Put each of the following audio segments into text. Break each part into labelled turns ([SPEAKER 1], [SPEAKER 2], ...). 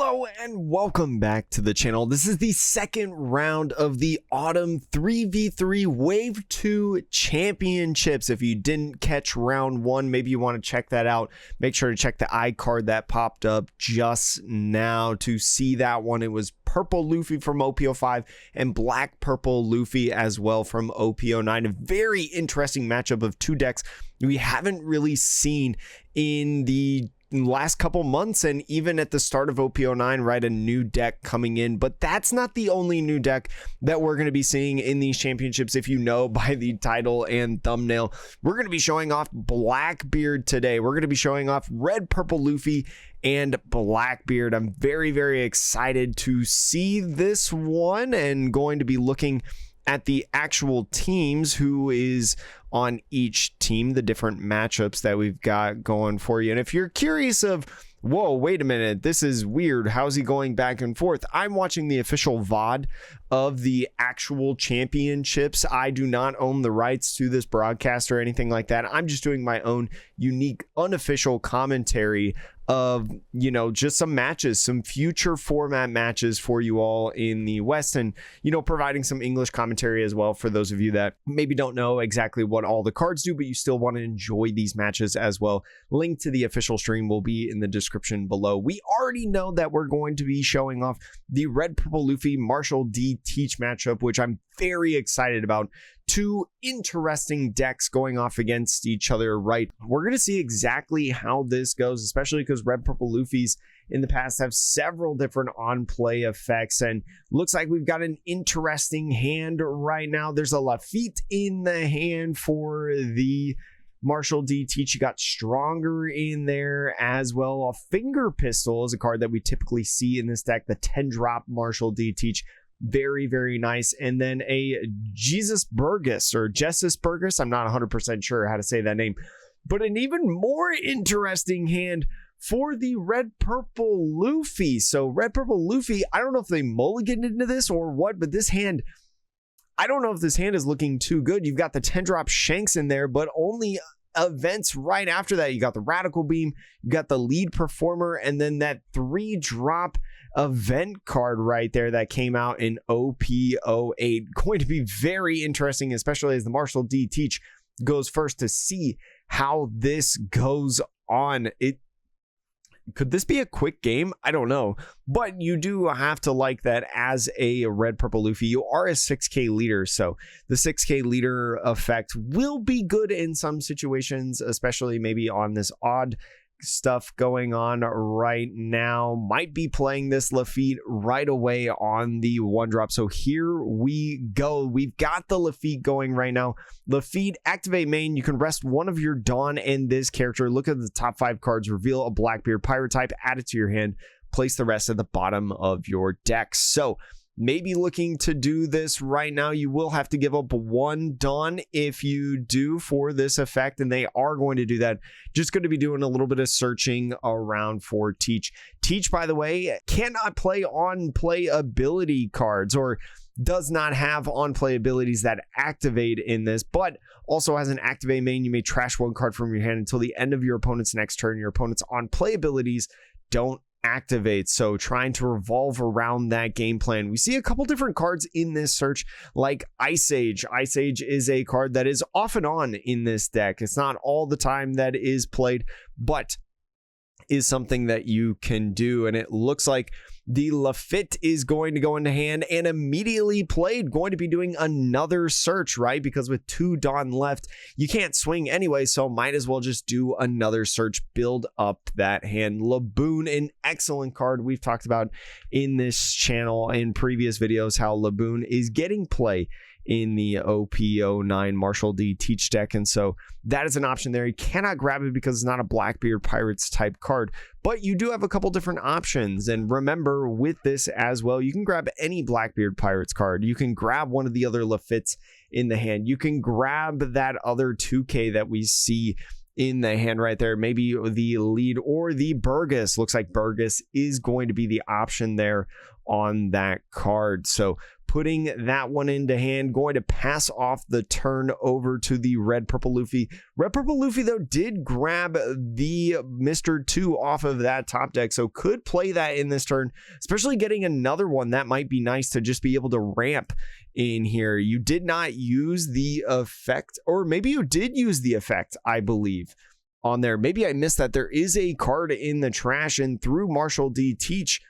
[SPEAKER 1] Hello and welcome back to the channel. This is the second round of the Autumn 3v3 Wave 2 Championships. If you didn't catch round 1, maybe you want to check that out. Make sure to check the iCard that popped up just now to see that one. It was Purple Luffy from OP05 and Black Purple Luffy as well from OP09. A very interesting matchup of two decks we haven't really seen in the last couple months, and even at the start of OP09, right? A new deck coming in, but that's not the only new deck that we're going to be seeing in these championships. If you know by the title and thumbnail, we're going to be showing off Blackbeard today. We're going to be showing off Red Purple Luffy and Blackbeard. I'm very excited to see this one and going to be looking at the actual teams, who is on each team, the different matchups that we've got going for you. And if you're curious of, whoa, wait a minute, this is weird, how's he going back and forth? I'm watching the official VOD of the actual championships. I do not own the rights to this broadcast or anything like that. I'm just doing my own unique unofficial commentary of, you know, just some matches, some future format matches for you all in the West, and, you know, providing some English commentary as well for those of you that maybe don't know exactly what all the cards do, but you still want to enjoy these matches as well. Link to the official stream will be in the description below. We already know that we're going to be showing off the Red Purple Luffy Marshall D.Teach matchup, which I'm very excited about. Two interesting decks going off against each other, right? We're going to see exactly how this goes, especially because Red Purple Luffy's in the past have several different on-play effects, and looks like we've got an interesting hand right now. There's a Lafitte in the hand for the Marshall D.Teach. You got Stronger in there as well. A Finger Pistol is a card that we typically see in this deck. The 10-drop Marshall D.Teach. Very nice. And then a Jesus Burgess, or Jesus Burgess, I'm not 100% sure how to say that name, but an even more interesting hand for the Red Purple Luffy. So Red Purple Luffy, I don't know if they mulliganed into this or what, but this hand, I don't know if this hand is looking too good. You've got the 10-drop Shanks in there, but only events right after that. You got the Radical Beam, you got the Lead Performer, and then that 3-drop event card right there that came out in OP08. Going to be very interesting, especially as the Marshall D.Teach goes first, to see how this goes on. Could this be a quick game? I don't know, but you do have to like that as a Red Purple Luffy. You are a 6k leader, so the 6k leader effect will be good in some situations, especially maybe on this odd stuff going on right now. Might be playing this Lafitte right away on the 1-drop. So here we go. We've got the Lafitte going right now. Lafitte, activate main. You can rest one of your Dawn and this character. Look at the top 5 cards. Reveal a Blackbeard pirate type. Add it to your hand. Place the rest at the bottom of your deck. So maybe looking to do this right now. You will have to give up 1 Dawn if you do for this effect, and they are going to do that. Just going to be doing a little bit of searching around for Teach. Teach, by the way, cannot play on-play ability cards, or does not have on-play abilities that activate in this, but also has an activate main. You may trash 1 card from your hand until the end of your opponent's next turn. Your opponent's on-play abilities don't activate, so trying to revolve around that game plan. We see a couple different cards in this search, like Ice Age. Ice Age is a card that is off and on in this deck. It's not all the time that is played, but is something that you can do. And it looks like the Lafitte is going to go into hand and immediately played. Going to be doing another search, right? Because with 2 Dawn left, you can't swing anyway, so might as well just do another search, build up that hand. Laboon, an excellent card we've talked about in this channel in previous videos, how Laboon is getting play in the OP09 Marshall D.Teach deck, and so that is an option there. You cannot grab it because it's not a Blackbeard Pirates type card, but you do have a couple different options. And remember, with this as well, you can grab any Blackbeard Pirates card. You can grab one of the other Lafittes in the hand. You can grab that other 2k that we see in the hand right there, maybe the Lead or the Burgess. Looks like Burgess is going to be the option there on that card. So putting that one into hand, going to pass off the turn over to the red purple Luffy. Red purple Luffy, though, did grab the Mr. 2 off of that top deck, so could play that in this turn, especially getting another one. That might be nice to just be able to ramp in here. You did not use the effect, or maybe you did use the effect, I believe, on there. Maybe I missed that. There is a card in the trash, and through Marshall D.Teach,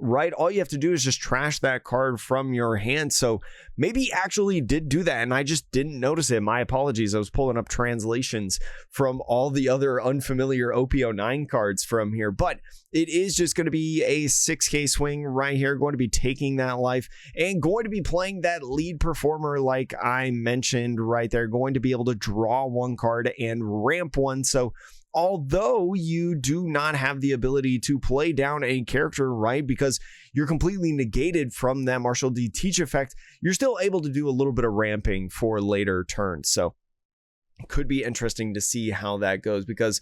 [SPEAKER 1] right, all you have to do is just trash that card from your hand. So maybe actually did do that and I just didn't notice it. My apologies. I was pulling up translations from all the other unfamiliar OP09 cards from here, but it is just going to be a 6k swing right here, going to be taking that life and going to be playing that lead performer like I mentioned right there, going to be able to draw one card and ramp one. So although you do not have the ability to play down a character, right, because you're completely negated from that Marshall D.Teach effect, you're still able to do a little bit of ramping for later turns. So it could be interesting to see how that goes, because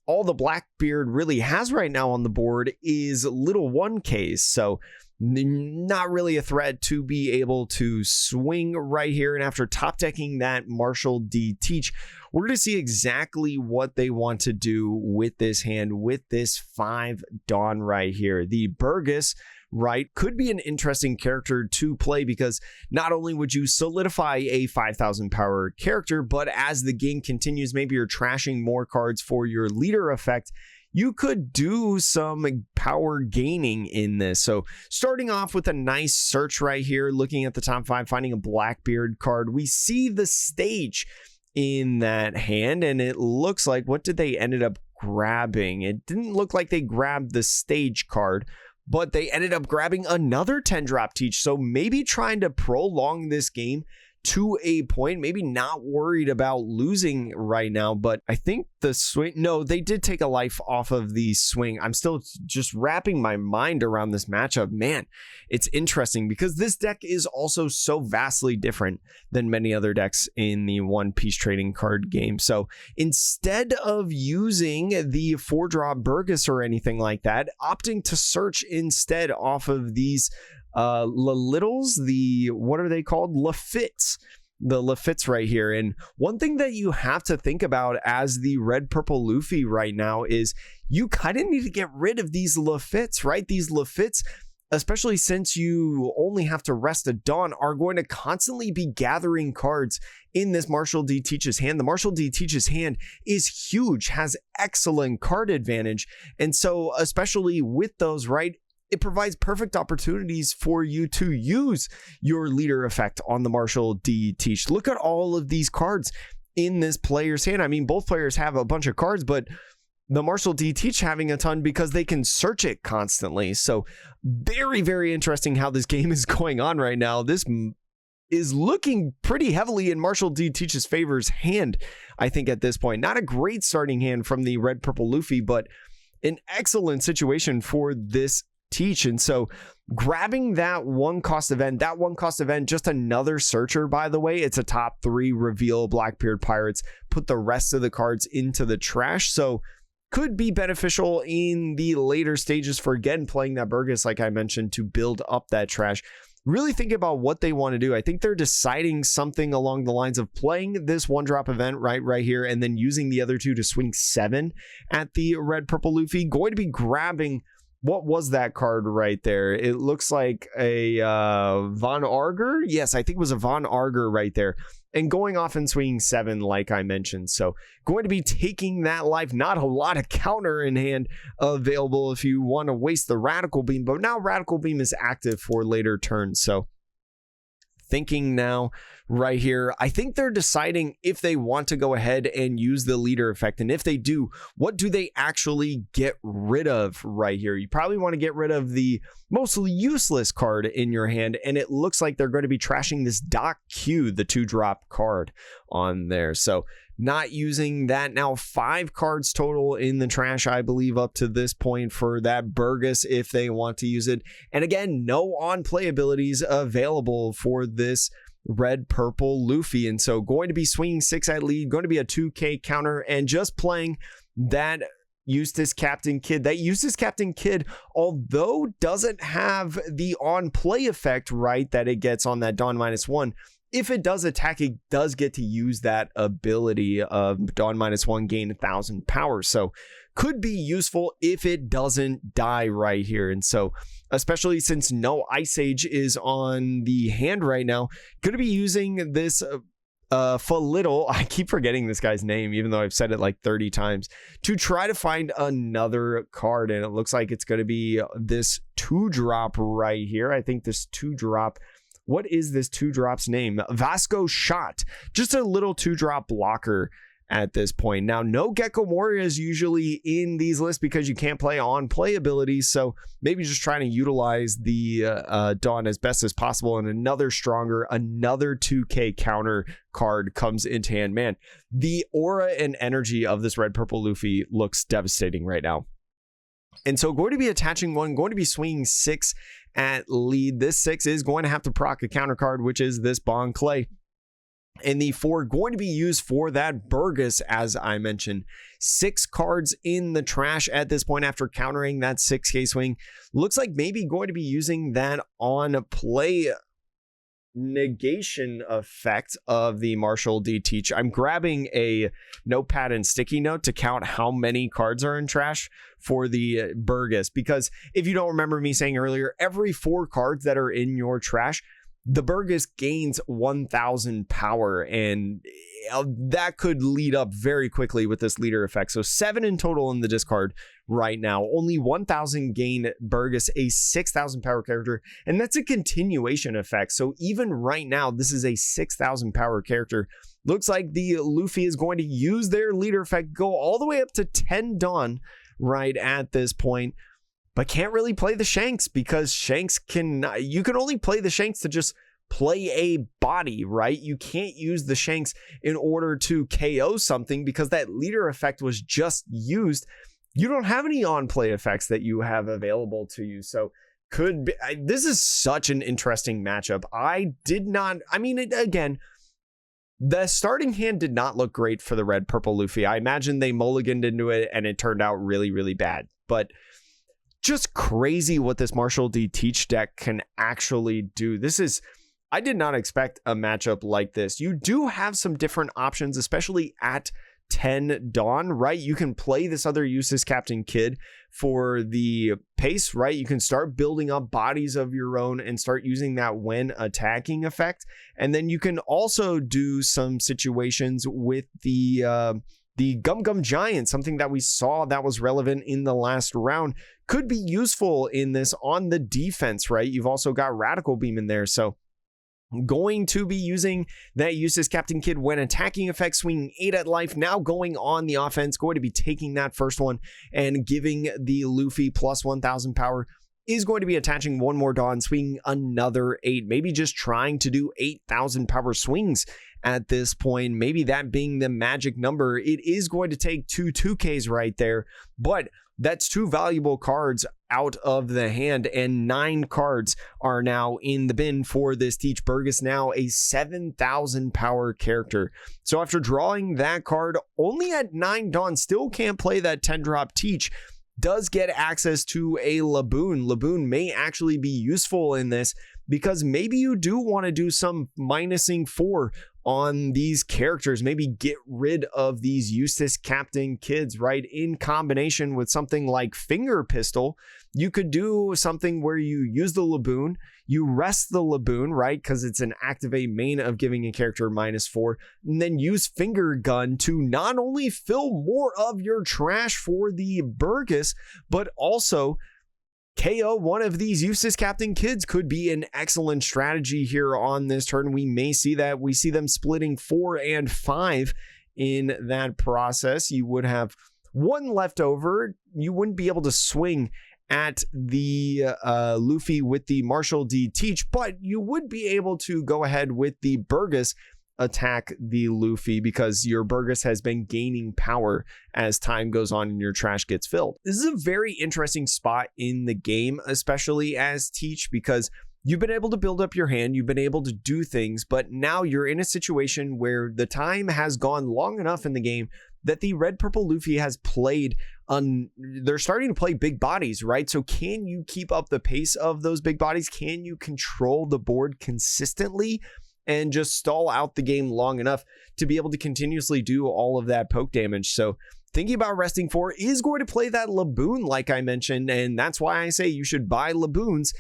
[SPEAKER 1] all the Blackbeard really has right now on the board is little 1Ks. So not really a threat to be able to swing right here. And after top decking that Marshall D.Teach, we're going to see exactly what they want to do with this hand, with this 5 Dawn right here. The Burgess, right, could be an interesting character to play, because not only would you solidify a 5,000 power character, but as the game continues, maybe you're trashing more cards for your leader effect, you could do some power gaining in this. So starting off with a nice search right here, looking at the top 5, finding a Blackbeard card. We see the stage in that hand, and it looks like, what did they ended up grabbing? It didn't look like they grabbed the stage card, but they ended up grabbing another 10-drop Teach. So maybe trying to prolong this game to a point, maybe not worried about losing right now. But I think the swing, no, they did take a life off of the swing. I'm still just wrapping my mind around this matchup. Man, it's interesting because this deck is also so vastly different than many other decks in the One Piece trading card game. So instead of using the 4-drop Burgess or anything like that, opting to search instead off of these littles, the, what are they called? Laffits. The Laffits right here. And one thing that you have to think about as the red purple Luffy right now is you kind of need to get rid of these Laffits, right? These Laffits, especially since you only have to rest a Dawn, are going to constantly be gathering cards in this Marshall D.Teach's hand. The Marshall D.Teach's hand is huge, has excellent card advantage. And so especially with those, right, it provides perfect opportunities for you to use your leader effect on the Marshall D.Teach. Look at all of these cards in this player's hand. I mean, both players have a bunch of cards, but the Marshall D.Teach having a ton because they can search it constantly. So very, very interesting how this game is going on right now. This is looking pretty heavily in Marshall D.Teach's favor's hand, I think, at this point. Not a great starting hand from the red purple Luffy, but an excellent situation for this Teach. And so grabbing that one cost event, just another searcher, by the way. It's a top 3 reveal Blackbeard Pirates, put the rest of the cards into the trash. So could be beneficial in the later stages for, again, playing that Burgess, like I mentioned, to build up that trash. Really think about what they want to do. I think they're deciding something along the lines of playing this 1-drop event right here, and then using the other 2 to swing 7 at the red purple Luffy. Going to be grabbing, what was that card right there? It looks like a Von Arger. Yes, I think it was a Von Arger right there. And going off and swinging 7, like I mentioned. So going to be taking that life. Not a lot of counter in hand available if you want to waste the Radical Beam. But now Radical Beam is active for later turns. So thinking now right here, I think they're deciding if they want to go ahead and use the leader effect, and if they do, what do they actually get rid of right here? You probably want to get rid of the mostly useless card in your hand, and it looks like they're going to be trashing this Doc Q, the 2-drop card on there. So not using that. Now 5 cards total in the trash, I believe, up to this point for that Burgess if they want to use it. And again, no on-play abilities available for this red purple Luffy. And so going to be swinging 6 at lead, going to be a 2k counter, and just playing that Eustace Captain Kid. That Eustace Captain Kid, although doesn't have the on play effect, right, that it gets on that Dawn -1, if it does attack, it does get to use that ability of Dawn -1, gain 1,000 power. So could be useful if it doesn't die right here. And so, especially since no Ice Age is on the hand right now, going to be using this Little, I keep forgetting this guy's name, even though I've said it like 30 times, to try to find another card. And it looks like it's going to be this 2-drop right here. I think this 2-drop, what is this 2-drop's name? Vasco Shot, just a little 2-drop blocker at this point. Now, no Gecko Warrior is usually in these lists because you can't play on play abilities, so maybe just trying to utilize the Dawn as best as possible, and another 2K counter card comes into hand. Man, the aura and energy of this red purple Luffy looks devastating right now. And so going to be attaching one, going to be swinging 6 at lead. This 6 is going to have to proc a counter card, which is this Bon Clay. And the 4 going to be used for that Burgess, as I mentioned. 6 cards in the trash at this point after countering that 6K swing. Looks like maybe going to be using that on play negation effect of the Marshall D.Teach. I'm grabbing a notepad and sticky note to count how many cards are in trash for the Burgess, because if you don't remember me saying earlier, every 4 cards that are in your trash, the Burgess gains 1,000 power, and that could lead up very quickly with this leader effect. So 7 in total in the discard right now. Only 1,000 gain Burgess, a 6,000 power character, and that's a continuation effect. So even right now, this is a 6,000 power character. Looks like the Luffy is going to use their leader effect, go all the way up to 10 Dawn right at this point. But can't really play the Shanks because Shanks you can only play the Shanks to just play a body, right? You can't use the Shanks in order to KO something because that leader effect was just used. You don't have any on-play effects that you have available to you. So this is such an interesting matchup. Again, the starting hand did not look great for the red purple Luffy. I imagine they mulliganed into it and it turned out really, really bad. But just crazy what this Marshall D.Teach deck can actually do. I did not expect a matchup like this. You do have some different options, especially at 10 Dawn, right? You can play this other Eustace Captain Kid for the pace, right? You can start building up bodies of your own and start using that when attacking effect. And then you can also do some situations with the Gum Gum Giant, something that we saw that was relevant in the last round, could be useful in this on the defense, right? You've also got Radical Beam in there. So going to be using that Eustace Captain Kid when attacking effect, swinging 8 at life. Now going on the offense, going to be taking that first one and giving the Luffy plus 1,000 power. Is going to be attaching one more Dawn, swinging another 8, maybe just trying to do 8,000 power swings at this point, maybe that being the magic number. It is going to take 2 2Ks right there, but that's 2 valuable cards out of the hand, and 9 cards are now in the bin for this Teach. Burgess now a 7,000 power character. So after drawing that card, only at 9 Dawn, still can't play that 10-drop Teach. Does get access to a Laboon. Laboon may actually be useful in this because maybe you do want to do some minusing 4 on these characters, maybe get rid of these Eustace Captain Kids, right? In combination with something like Finger Pistol, you could do something where you use the Laboon, you rest the Laboon, right? Because it's an activate main of giving a character -4, and then use Finger Gun to not only fill more of your trash for the Burgess, but also KO one of these Eustace Captain Kids. Could be an excellent strategy here on this turn. We may see that. We see them splitting 4 and 5 in that process. You would have 1 left over. You wouldn't be able to swing at the Luffy with the Marshall D.Teach, but you would be able to go ahead with the Burgess, attack the Luffy, because your Burgess has been gaining power as time goes on and your trash gets filled. This is a very interesting spot in the game, especially as Teach, because you've been able to build up your hand, you've been able to do things, but now you're in a situation where the time has gone long enough in the game that the red purple Luffy has played they're starting to play big bodies, right? So can you keep up the pace of those big bodies? Can you control the board consistently and just stall out the game long enough to be able to continuously do all of that poke damage? So thinking about resting 4 is going to play that Laboon, like I mentioned, and that's why I say you should buy Laboons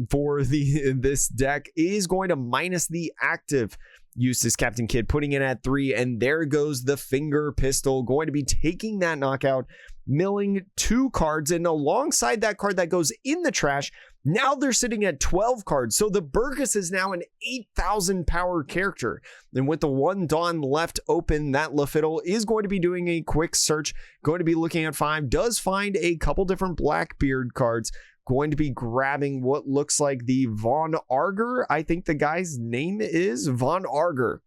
[SPEAKER 1] for this deck. Is going to minus the active Eustace Captain Kidd, putting it at 3, and there goes the finger pistol, going to be taking that knockout, milling 2 cards, and alongside that card that goes in the trash, now they're sitting at 12 cards. So the Burgess is now an 8,000 power character, and with the 1 Dawn left open, that Lafiddle is going to be doing a quick search, going to be looking at 5, does find a couple different Blackbeard cards, going to be grabbing what looks like the Von Arger. I think the guy's name is Von Arger,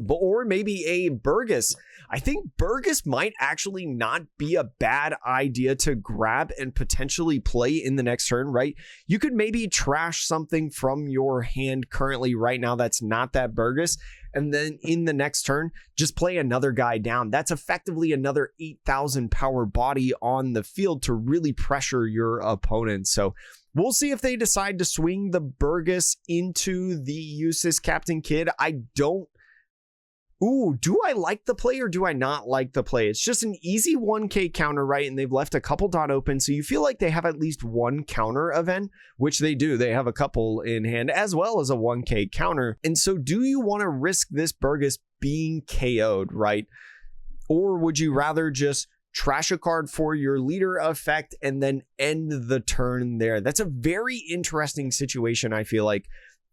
[SPEAKER 1] or maybe a Burgess. I think Burgess might actually not be a bad idea to grab and potentially play in the next turn, right? You could maybe trash something from your hand currently right now that's not that Burgess, and then in the next turn, just play another guy down. That's effectively another 8,000 power body on the field to really pressure your opponent. So we'll see if they decide to swing the Burgess into the Eustace Captain Kidd. Do I like the play or do I not like the play? It's just an easy 1K counter, right? And they've left a couple dot open, so you feel like they have at least one counter event, which they do. They have a couple in hand as well as a 1K counter. And so do you want to risk this Burgess being KO'd, right? Or would you rather just trash a card for your leader effect and then end the turn there? That's a very interesting situation, I feel like,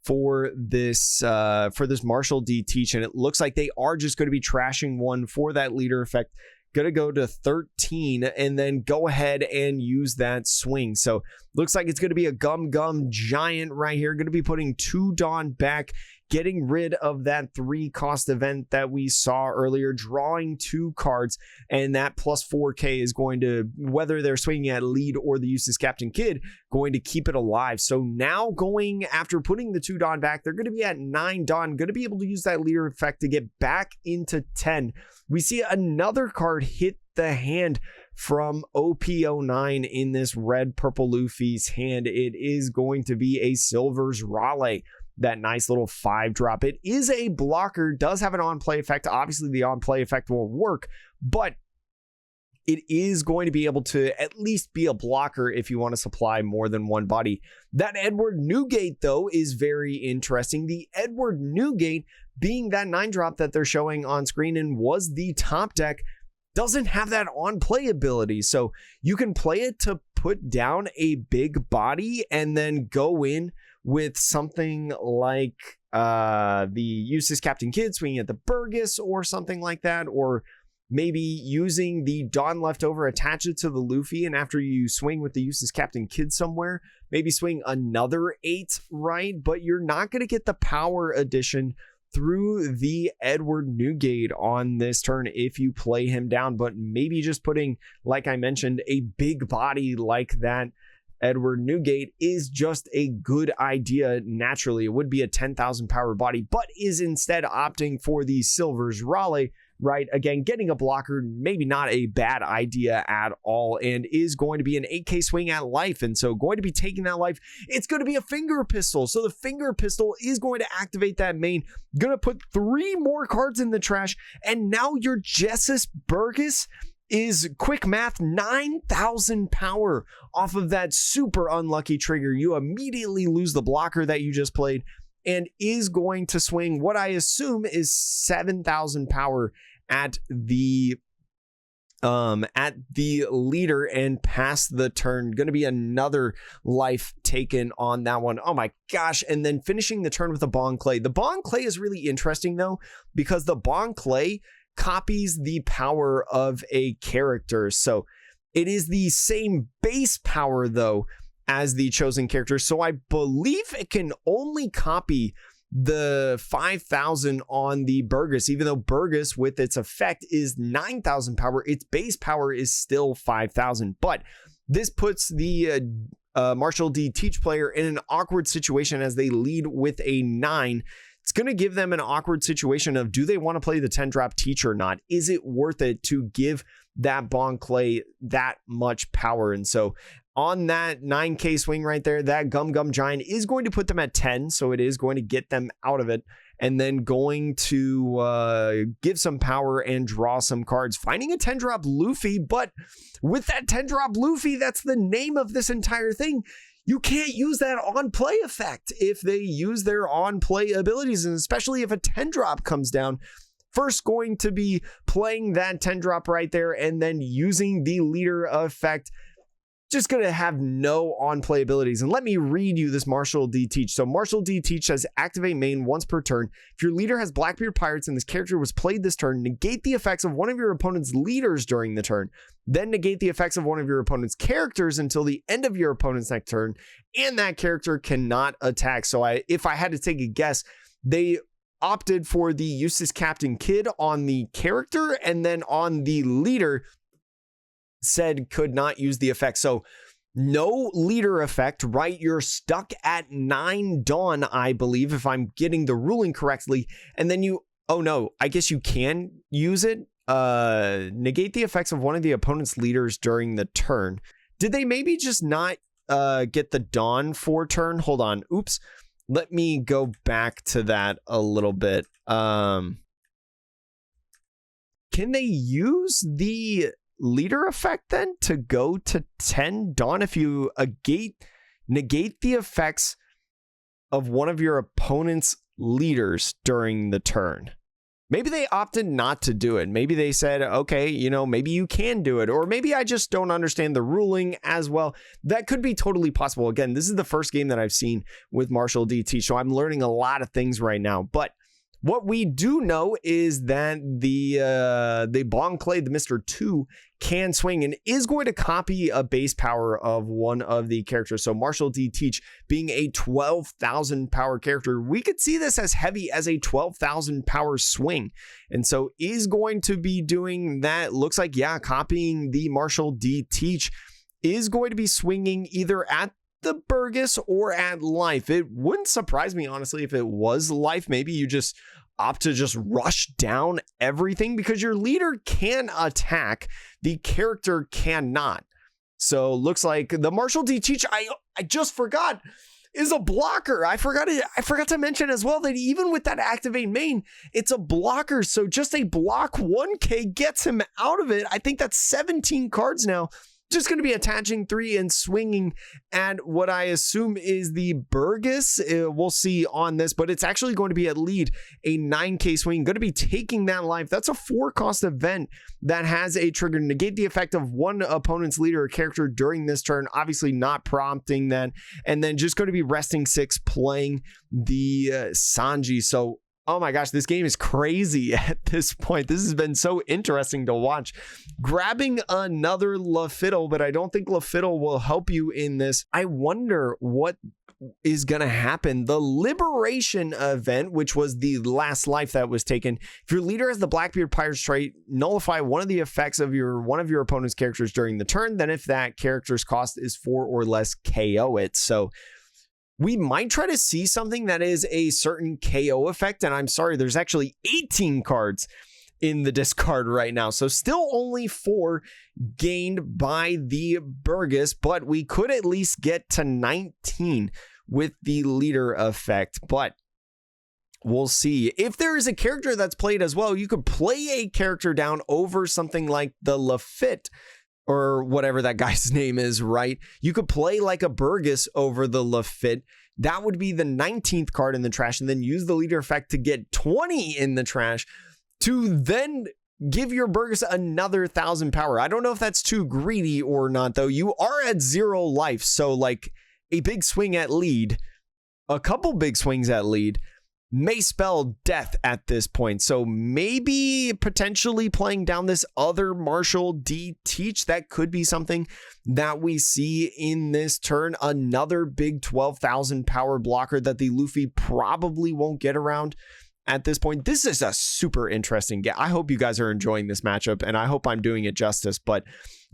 [SPEAKER 1] for this Marshall D.Teach, and it looks like they are just going to be trashing 1 for that leader effect. Going to go to 13 and then go ahead and use that swing. So looks like it's going to be a Gum Giant right here. Going to be putting 2 Dawn back, getting rid of that 3 cost event that we saw earlier, drawing 2 cards, and that plus 4K is going to, whether they're swinging at lead or the Eustace Captain Kidd, going to keep it alive. So now going after putting the 2 Dawn back, they're going to be at 9 Dawn, going to be able to use that leader effect to get back into 10. We see another card hit the hand from OP09 in this red purple Luffy's hand. It is going to be a Silver's Raleigh, that nice little 5-drop. It is a blocker, does have an on-play effect. Obviously the on-play effect won't work, but it is going to be able to at least be a blocker if you want to supply more than 1 body. That Edward Newgate, though, is very interesting. The Edward Newgate, being that 9-drop that they're showing on screen and was the top deck, doesn't have that on-play ability. So you can play it to put down a big body and then go in with something like the Eustace Captain Kidd swinging at the Burgess or something like that, or maybe using the Dawn leftover, attach it to the Luffy, and after you swing with the Eustace Captain Kidd somewhere, maybe swing another 8, right? But you're not going to get the power addition through the Edward Newgate on this turn if you play him down, but maybe just putting, like I mentioned, a big body like that Edward Newgate is just a good idea. Naturally, it would be a 10,000 power body, but is instead opting for the Silver's Raleigh, right? Again, getting a blocker, maybe not a bad idea at all, and is going to be an 8K swing at life. And so going to be taking that life, it's going to be a finger pistol. So the finger pistol is going to activate that main, going to put 3 more cards in the trash. And now your Jessus Burgess is, quick math, 9,000 power off of that super unlucky trigger. You immediately lose the blocker that you just played and is going to swing what I assume is 7,000 power at the leader and pass the turn. Going to be another life taken on that one. Oh my gosh. And then finishing the turn with a Bon Clay. The Bon Clay is really interesting though, because the Bon Clay copies the power of a character. So it is the same base power though as the chosen character. So I believe it can only copy the 5,000 on the Burgess, even though Burgess with its effect is 9,000 power, its base power is still 5,000. But this puts the Marshall D.Teach player in an awkward situation as they lead with a 9. It's going to give them an awkward situation of, do they want to play the 10-drop Teach or not? Is it worth it to give that Bond Clay that much power. And so on that 9k swing right there, that Gum Gum Giant is going to put them at 10, so it is going to get them out of it, and then going to give some power and draw some cards, finding a 10-drop Luffy. But with that 10-drop Luffy, that's the name of this entire thing. You can't use that on-play effect if they use their on-play abilities, and especially if a 10-drop comes down. First going to be playing that 10-drop right there and then using the leader effect. Just going to have no on-play abilities. And let me read you this Marshall D.Teach. So Marshall D.Teach says, activate main once per turn. If your leader has Blackbeard Pirates and this character was played this turn, negate the effects of one of your opponent's leaders during the turn. Then negate the effects of one of your opponent's characters until the end of your opponent's next turn. And that character cannot attack. So if I had to take a guess, they opted for the Eustace Captain Kidd on the character, and then on the leader said could not use the effect. So no leader effect, right? You're stuck at 9 Dawn, I believe, if I'm getting the ruling correctly. And then oh no, I guess you can use it. Negate the effects of one of the opponent's leaders during the turn. Did they maybe just not get the Dawn for turn? Hold on. Oops. Let me go back to that a little bit. Can they use the leader effect then to go to 10 Dawn if you negate the effects of one of your opponent's leaders during the turn? Maybe they opted not to do it. Maybe they said, okay, maybe you can do it. Or maybe I just don't understand the ruling as well. That could be totally possible. Again, this is the first game that I've seen with Marshall D.Teach, so I'm learning a lot of things right now. But what we do know is that the Bond Clay, the Mr. 2, can swing and is going to copy a base power of one of the characters. So Marshall D.Teach being a 12,000 power character, we could see this as heavy as a 12,000 power swing. And so is going to be doing that. Looks like, yeah, copying the Marshall D.Teach, is going to be swinging either at the Burgess or at life. It wouldn't surprise me, honestly, if it was life. Maybe you just opt to just rush down everything because your leader can attack, the character cannot. So looks like the Marshall D.Teach, I just forgot, is a blocker. I forgot to mention as well that even with that activate main, it's a blocker. So just a block 1k gets him out of it. I think that's 17 cards now. Just going to be attaching 3 and swinging at what I assume is the Burgess. We'll see on this, but it's actually going to be at lead, a 9k swing. Going to be taking that life. That's a 4-cost event that has a trigger. Negate the effect of one opponent's leader or character during this turn. Obviously not prompting that. And then just going to be resting 6, playing the Sanji. So oh my gosh, this game is crazy at this point. This has been so interesting to watch. Grabbing another Luffy, but I don't think Luffy will help you in this. I wonder what is going to happen. The Liberation event, which was the last life that was taken. If your leader has the Blackbeard Pirates trait, nullify one of the effects of one of your opponent's characters during the turn. Then if that character's cost is 4 or less, KO it. So we might try to see something that is a certain KO effect. And I'm sorry, there's actually 18 cards in the discard right now. So still only 4 gained by the Burgess, but we could at least get to 19 with the leader effect. But we'll see. If there is a character that's played as well, you could play a character down over something like the Lafitte, or whatever that guy's name is, right? You could play like a Burgess over the Lafitte. That would be the 19th card in the trash, and then use the leader effect to get 20 in the trash to then give your Burgess another 1,000 power. I don't know if that's too greedy or not, though. You are at 0 life, so like a big swing at lead, a couple big swings at lead may spell death at this point. So maybe potentially playing down this other Marshall D.Teach, that could be something that we see in this turn. Another big 12,000 power blocker that the Luffy probably won't get around at this point. This is a super interesting game. I hope you guys are enjoying this matchup, and I hope I'm doing it justice, but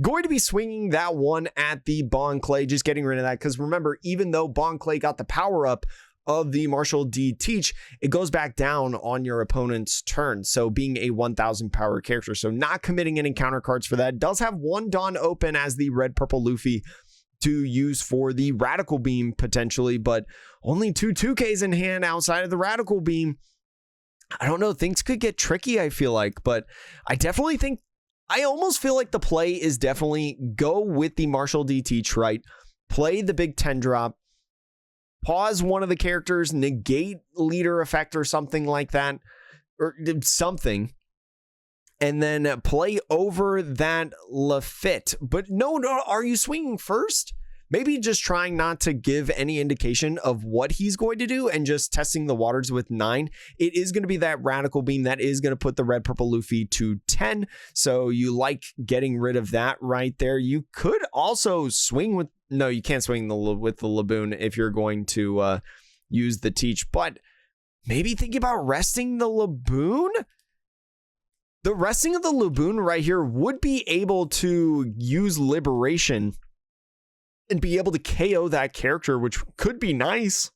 [SPEAKER 1] going to be swinging that one at the Bond Clay, just getting rid of that, because remember, even though Bond Clay got the power up of the Marshall D.Teach, it goes back down on your opponent's turn. So being a 1000 power character, so not committing any counter cards for that. Does have one Dawn open as the red purple Luffy to use for the Radical Beam potentially, but only 2Ks in hand outside of the Radical Beam. I don't know, things could get tricky, I feel like, but I definitely think, I almost feel like the play is definitely go with the Marshall D.Teach, right? Play the big 10 drop, pause one of the characters, negate leader effect or something like that, or something, and then play over that Lafitte. But no, are you swinging first? Maybe just trying not to give any indication of what he's going to do and just testing the waters with 9. It is going to be that Radical Beam that is going to put the red purple Luffy to 10. So you like getting rid of that right there. You could also swing with, no, you can't swing with the Laboon if you're going to use the Teach, but maybe think about resting the Laboon. The resting of the Laboon right here would be able to use Liberation and be able to KO that character, which could be nice.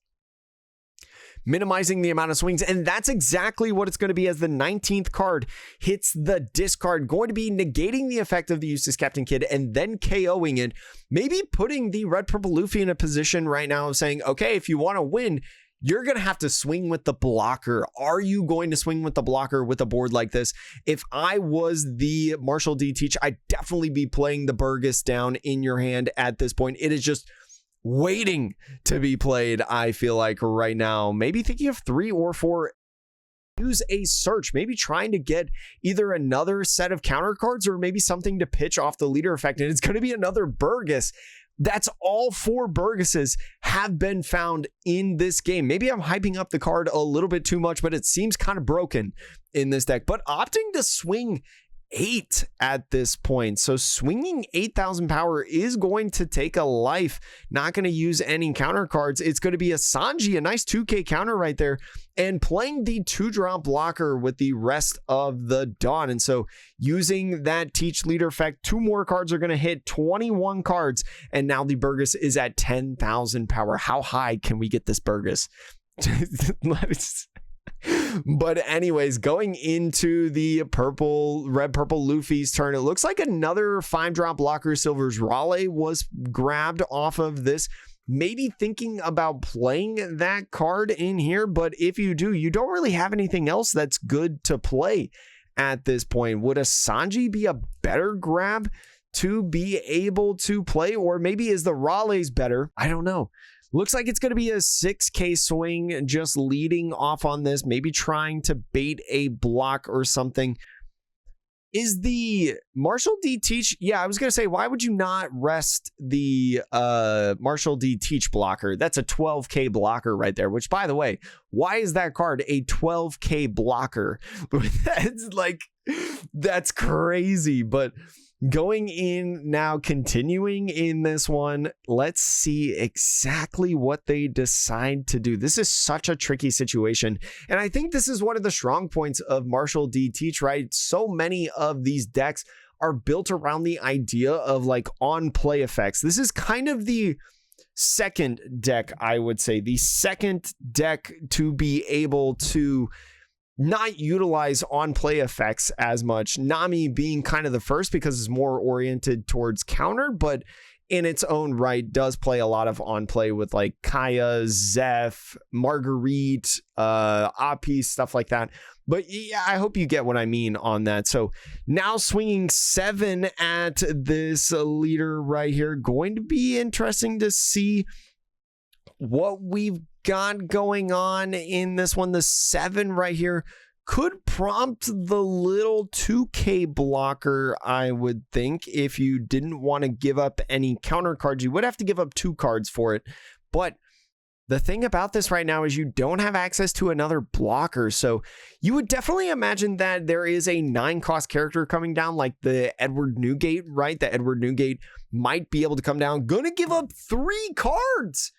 [SPEAKER 1] Minimizing the amount of swings, and that's exactly what it's going to be as the 19th card hits the discard. Going to be negating the effect of the Eustace Captain Kidd and then KOing it. Maybe putting the red purple Luffy in a position right now of saying, okay, if you want to win, you're going to have to swing with the blocker. Are you going to swing with the blocker with a board like this? If I was the Marshall D.Teach, I'd definitely be playing the Burgess down in your hand at this point. It is just waiting to be played, I feel like, right now. Maybe thinking of 3 or 4. Use a search, maybe trying to get either another set of counter cards or maybe something to pitch off the leader effect. And it's going to be another Burgess. That's all 4 Burgesses have been found in this game. Maybe I'm hyping up the card a little bit too much, but it seems kind of broken in this deck. But opting to swing 8 at this point. So swinging 8,000 power is going to take a life. Not going to use any counter cards. It's going to be a Sanji, a nice 2K counter right there, and playing the 2-drop blocker with the rest of the Dawn. And so using that Teach leader effect, 2 more cards are going to hit 21 cards. And now the Burgess is at 10,000 power. How high can we get this Burgess? But anyways, going into the red purple Luffy's turn, it looks like another 5-drop blocker Silver's Raleigh was grabbed off of this. Maybe thinking about playing that card in here, but if you do, you don't really have anything else that's good to play at this point. Would a Sanji be a better grab to be able to play, or maybe is the Raleigh's better? I don't know. Looks like it's going to be a 6K swing, just leading off on this, maybe trying to bait a block or something. Is the Marshall D.Teach? Yeah, I was going to say, why would you not rest the Marshall D.Teach blocker? That's a 12K blocker right there, which, by the way, why is that card a 12K blocker? That's crazy. But going in now, continuing in this one, let's see exactly what they decide to do. This is such a tricky situation. And I think this is one of the strong points of Marshall D.Teach, right? So many of these decks are built around the idea of like on play effects. This is kind of the second deck, I would say, the second deck to be able to not utilize on play effects as much. Nami being kind of the first because it's more oriented towards counter, but in its own right does play a lot of on play with like Kaya, Zeph, Marguerite, Api, stuff like that. But yeah, I hope you get what I mean on that. So now swinging 7 at this leader right here. Going to be interesting to see what we've got going on in this one. The 7 right here could prompt the little 2K blocker, I would think. If you didn't want to give up any counter cards, you would have to give up 2 cards for it. But the thing about this right now is you don't have access to another blocker. So you would definitely imagine that there is a 9-cost character coming down, like the Edward Newgate, right? The Edward Newgate might be able to come down. Gonna give up 3 cards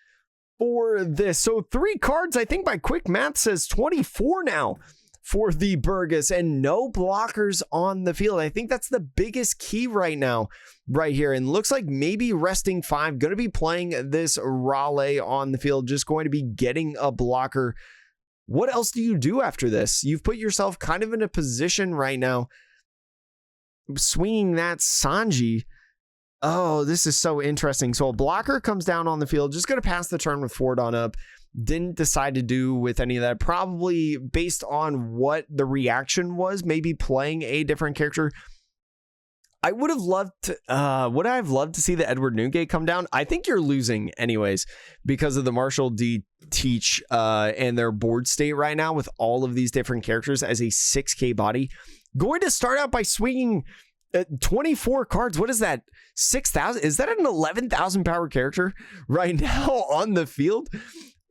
[SPEAKER 1] for this. So 3 cards, I think by quick math says 24 now for the Burgess, and no blockers on the field. I think that's the biggest key right now, right here. And looks like maybe resting 5, going to be playing this Raleigh on the field, just going to be getting a blocker. What else do you do after this? You've put yourself kind of in a position right now, swinging that Sanji. Oh, this is so interesting. So a blocker comes down on the field, just going to pass the turn with forward on up. Didn't decide to do with any of that, probably based on what the reaction was, maybe playing a different character. I would have loved to, would I have loved to see the Edward Newgate come down? I think you're losing anyways because of the Marshall D.Teach and their board state right now with all of these different characters as a 6K body. Going to start out by swinging 24 cards. What is that? 6,000? Is that an 11,000 power character right now on the field?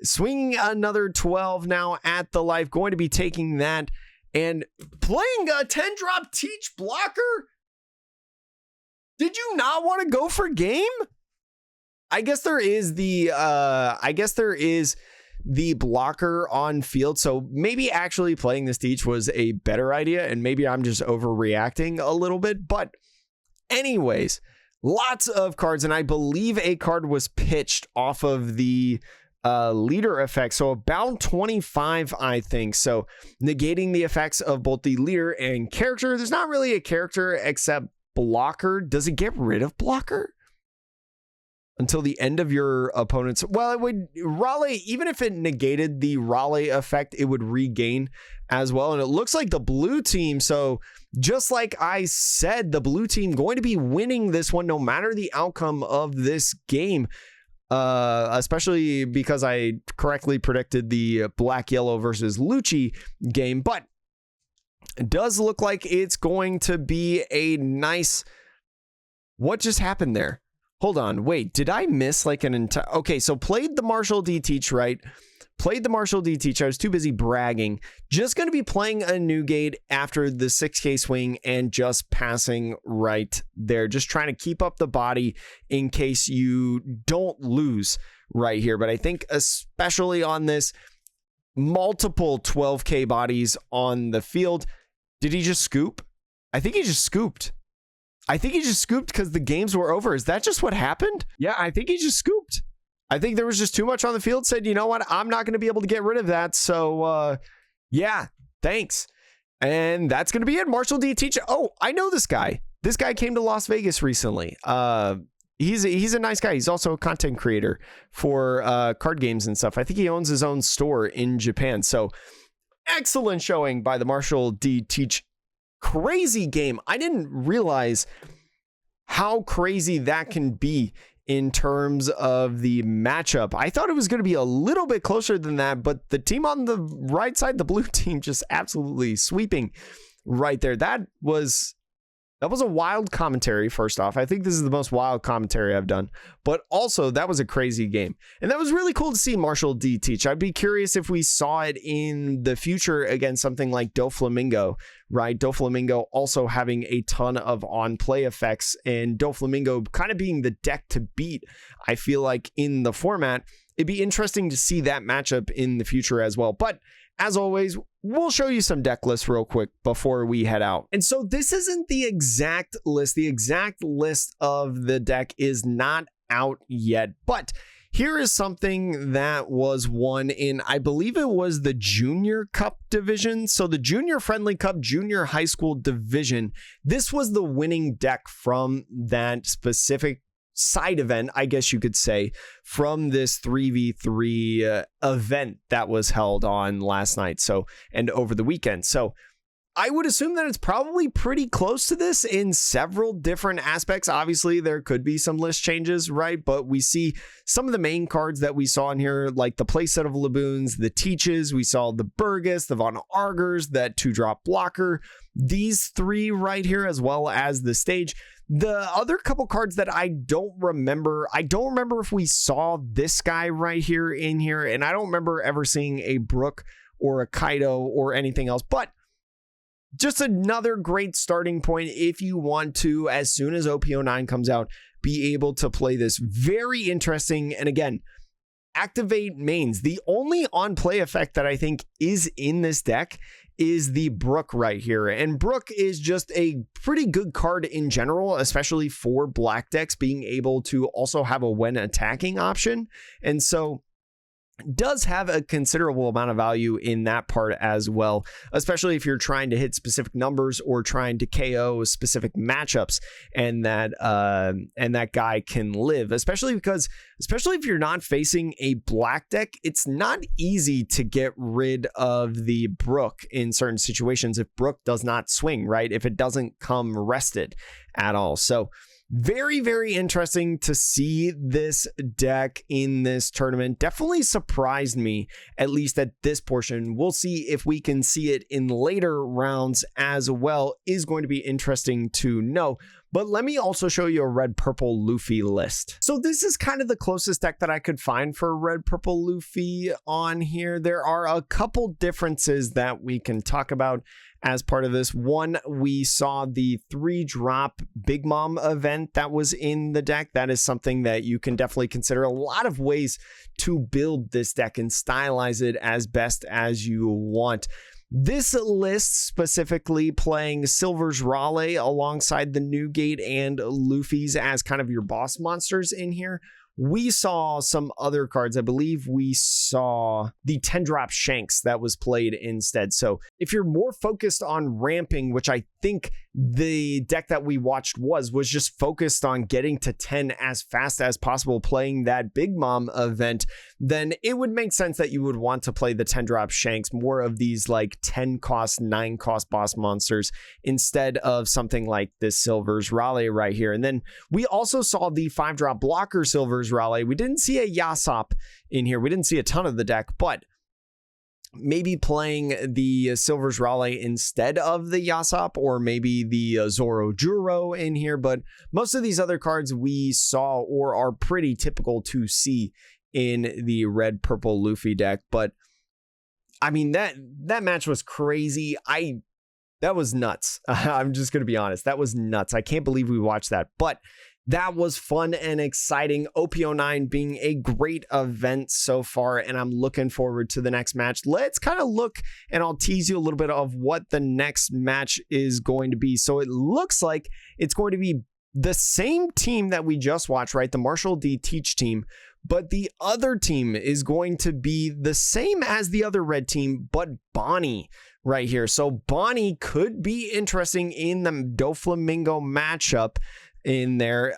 [SPEAKER 1] Swinging another 12 now at the life. Going to be taking that and playing a 10-drop Teach blocker. Did you not want to go for game? I guess there is the blocker on field, so maybe actually playing this Teach was a better idea, and maybe I'm just overreacting a little bit. But anyways, lots of cards, and I believe a card was pitched off of the leader effect, so about 25, I think. So negating the effects of both the leader and character. There's not really a character except blocker. Does it get rid of blocker until the end of your opponent's? Well, it would. Raleigh, even if it negated the Raleigh effect, it would regain as well. And it looks like the blue team, so just like I said, the blue team going to be winning this one no matter the outcome of this game, especially because I correctly predicted the black yellow versus Lucci game. But it does look like it's going to be a nice... What just happened there? Hold on. Wait, did I miss like an entire... Okay, so played the Marshall D.Teach, right? Played the Marshall D.Teach. I was too busy bragging. Just going to be playing a Newgate after the 6K swing and just passing right there. Just trying to keep up the body in case you don't lose right here. But I think especially on this, multiple 12K bodies on the field. Did he just scoop? I think he just scooped. I think he just scooped because the games were over. Is that just what happened? Yeah, I think he just scooped. I think there was just too much on the field. Said, you know what? I'm not going to be able to get rid of that. So, yeah, thanks. And that's going to be it. Marshall D.Teach. Oh, I know this guy. This guy came to Las Vegas recently. He's a nice guy. He's also a content creator for card games and stuff. I think he owns his own store in Japan. So excellent showing by the Marshall D.Teach. Crazy game. I didn't realize how crazy that can be in terms of the matchup. I thought it was going to be a little bit closer than that, but the team on the right side, the blue team, just absolutely sweeping right there. That was a wild commentary, first off. I think this is the most wild commentary I've done. But also, that was a crazy game. And that was really cool to see Marshall D.Teach. I'd be curious if we saw it in the future against something like Doflamingo, right? Doflamingo also having a ton of on-play effects, and Doflamingo kind of being the deck to beat, I feel like, in the format. It'd be interesting to see that matchup in the future as well. But as always, we'll show you some deck lists real quick before we head out. And so this isn't the exact list. The exact list of the deck is not out yet, but here is something that was won in, I believe it was the Junior Cup division. So the Junior Friendly Cup, Junior High School division. This was the winning deck from that specific side event, I guess you could say, from this 3v3 event that was held on last night, so, and over the weekend. So I would assume that it's probably pretty close to this in several different aspects. Obviously, there could be some list changes, right? But we see some of the main cards that we saw in here, like the playset of Laboons, the Teaches, we saw the Burgess, the Von Argers, that 2-drop blocker, these 3 right here, as well as the stage. The other couple cards that I don't remember if we saw this guy right here in here, and I don't remember ever seeing a Brook or a Kaido or anything else, but just another great starting point if you want to, as soon as OP09 comes out, be able to play this. Very interesting. And again, activate mains. The only on-play effect that I think is in this deck is the Brook right here. And Brook is just a pretty good card in general, especially for black decks being able to also have a when attacking option. And so does have a considerable amount of value in that part as well, especially if you're trying to hit specific numbers or trying to KO specific matchups, and that guy can live, especially if you're not facing a black deck, it's not easy to get rid of the Brook in certain situations if Brook does not swing, right? If it doesn't come rested at all. So very, very interesting to see this deck in this tournament. Definitely surprised me, at least at this portion. We'll see if we can see it in later rounds as well. Is going to be interesting to know. But let me also show you a red-purple Luffy list. So this is kind of the closest deck that I could find for red-purple Luffy on here. There are a couple differences that we can talk about as part of this. One, we saw the 3-drop Big Mom event that was in the deck. That is something that you can definitely consider. A lot of ways to build this deck and stylize it as best as you want. This list specifically playing Silver's Raleigh alongside the Newgate and Luffy's as kind of your boss monsters in here. We saw some other cards. I believe we saw the 10-drop Shanks that was played instead. So if you're more focused on ramping, which I think the deck that we watched was just focused on getting to 10 as fast as possible, playing that Big Mom event, then it would make sense that you would want to play the 10-drop Shanks, more of these like 10 cost, 9 cost boss monsters instead of something like this Silver's Raleigh right here. And then we also saw the 5-drop blocker Silver's Raleigh. We didn't see a Yasop in here. We didn't see a ton of the deck, but maybe playing the Silver's Raleigh instead of the Yasop, or maybe the Zoro Juro in here. But most of these other cards we saw or are pretty typical to see in the red-purple Luffy deck. But I mean, that match was crazy. That was nuts. I'm just going to be honest. That was nuts. I can't believe we watched that. But that was fun and exciting. OP09 being a great event so far, and I'm looking forward to the next match. Let's kind of look, and I'll tease you a little bit of what the next match is going to be. So it looks like it's going to be the same team that we just watched, right? The Marshall D.Teach team, but the other team is going to be the same as the other red team, but Bonnie right here. So Bonnie could be interesting in the Doflamingo matchup in there.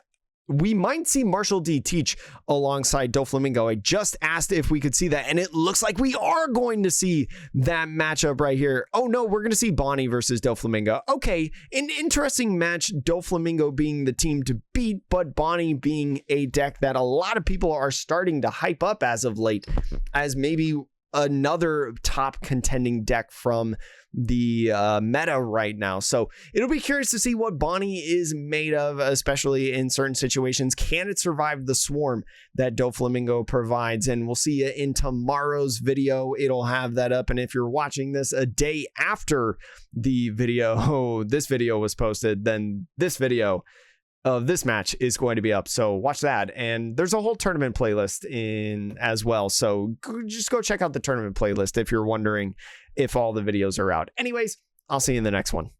[SPEAKER 1] We might see Marshall D.Teach alongside Doflamingo. I just asked if we could see that, and it looks like we are going to see that matchup right here. Oh no, we're going to see Bonnie versus Doflamingo. Okay, an interesting match, Doflamingo being the team to beat, but Bonnie being a deck that a lot of people are starting to hype up as of late as maybe another top contending deck from the meta right now. So it'll be curious to see what Bonnie is made of, especially in certain situations. Can it survive the swarm that Doflamingo provides? And we'll see it in tomorrow's video. It'll have that up. And if you're watching this a day after the video, this video was posted, then this video of this match is going to be up. So watch that. And there's a whole tournament playlist in as well. So just go check out the tournament playlist if you're wondering if all the videos are out. Anyways, I'll see you in the next one.